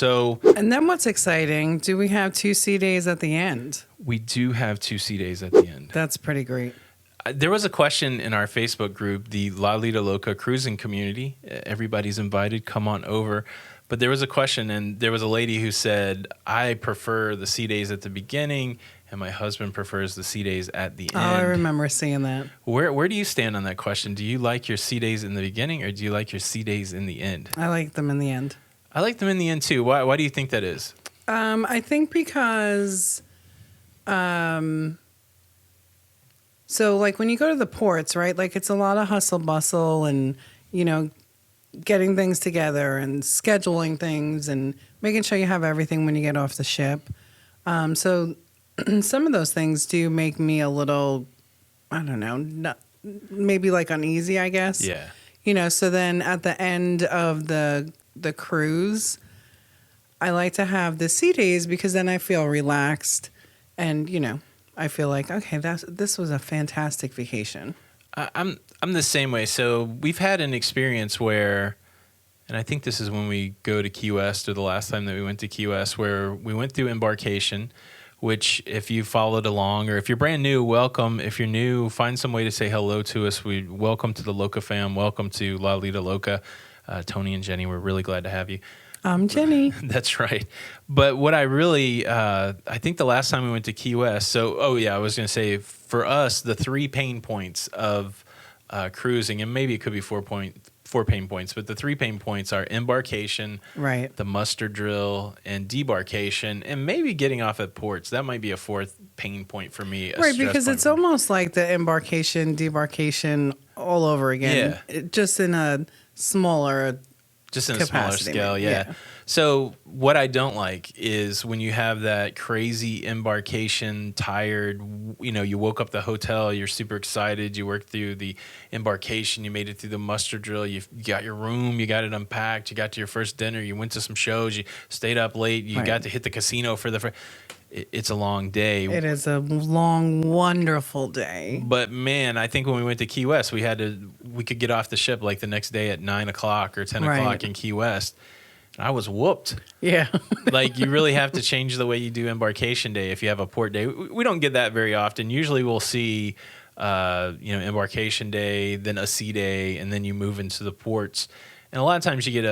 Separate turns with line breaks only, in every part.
So,
And then what's exciting? Do we have 2 sea days at the end?
we do have 2 sea days at the end.
That's pretty great.
There was a question in our Facebook group, the Lido Loca Cruising community. Everybody's invited. Come on over. But there was a question, and there was a lady who said, I prefer the sea days at the beginning, and my husband prefers the sea days at the end.
Oh, I remember seeing that.
Where do you stand on that question? Do you like your sea days in the beginning, or do you like your sea days in the end?
I like them in the end.
I like them in the end, too. Why do you think that is?
I think because... So, like, when you go to the ports, right, like, it's a lot of hustle bustle and, you know, getting things together and scheduling things and making sure you have everything when you get off the ship. So some of those things do make me a little, I don't know, maybe, like, uneasy, I guess.
Yeah.
You know, so then at the end of the cruise, I like to have the sea days because then I feel relaxed and, you know, I feel like, okay, this was a fantastic vacation.
I'm the same way. So we've had an experience where, and I think this is when we go to Key West, or the last time that we went to Key West, where we went through embarkation, which if you followed along, or if you're brand new, welcome. If you're new, find some way to say hello to us. We welcome to the locafam. Welcome to Lido Loca. Tony and Jenny, we're really glad to have you.
I'm Jenny.
That's right. But what I really, I think the last time we went to Key West, I was going to say, for us, the 3 pain points of cruising, and maybe it could be 4 pain points, but the 3 pain points are embarkation,
Right.
the muster drill, and debarkation, and maybe getting off at ports. That might be a 4th pain point for me.
Right, because it's almost like the embarkation, debarkation all over again.
Yeah.
Just in a smaller
Just in a smaller
capacity,
scale, yeah. So what I don't like is when you have that crazy embarkation, tired, you know, you woke up the hotel, you're super excited, you worked through the embarkation, you made it through the muster drill, you got your room, you got it unpacked, you got to your first dinner, you went to some shows, you stayed up late, you got to hit the casino for the first... It's a long day.
It is a long, wonderful day.
But man, I think when we went to Key West, we could get off the ship like the next day at 9 o'clock or 10 o'clock in Key West. And I was whooped.
Yeah.
Like, you really have to change the way you do embarkation day if you have a port day. We don't get that very often. Usually we'll see, embarkation day, then a sea day, and then you move into the ports. And a lot of times you get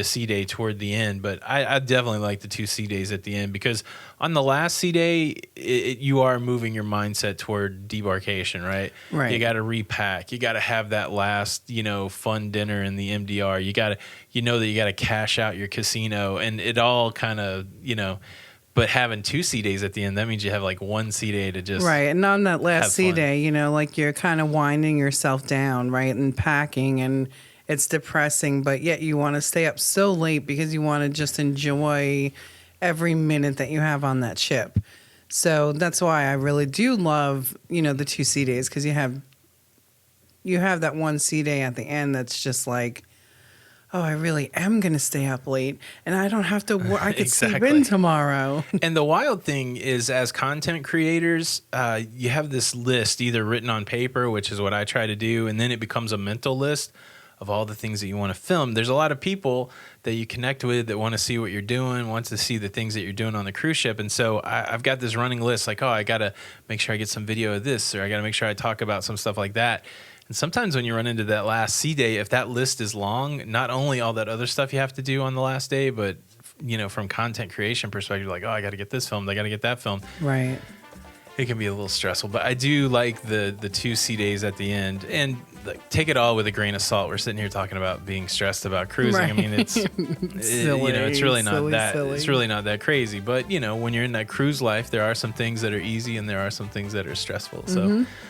a sea day toward the end, but I definitely like the 2 sea days at the end, because on the last sea day, you are moving your mindset toward debarkation, right?
Right.
You got to repack. You got to have that last, fun dinner in the MDR. You got to cash out your casino, and it all kind of, but having 2 sea days at the end, that means you have like 1 sea day to just
Right. And on that last sea
fun.
day, like you're kind of winding yourself down, right? And packing, and it's depressing, but yet you want to stay up so late because you want to just enjoy every minute that you have on that ship. So that's why I really do love, the 2 sea days, because you have that 1 sea day at the end that's just like, oh, I really am going to stay up late, and I don't have to I could sleep in tomorrow.
And the wild thing is, as content creators, you have this list either written on paper, which is what I try to do, and then it becomes a mental list of all the things that you want to film. There's a lot of people that you connect with that want to see what you're doing, wants to see the things that you're doing on the cruise ship. And so I've got this running list, like, oh, I got to make sure I get some video of this, or I got to make sure I talk about some stuff like that. And sometimes when you run into that last sea day, if that list is long, not only all that other stuff you have to do on the last day, but, from content creation perspective, like, oh, I got to get this filmed, I got to get that filmed.
Right.
It can be a little stressful, but I do like the 2 sea days at the end. And take it all with a grain of salt. We're sitting here talking about being stressed about cruising.
Right.
I mean, it's
silly,
it's really not
silly.
It's really not that crazy. But when you're in that cruise life, there are some things that are easy and there are some things that are stressful. So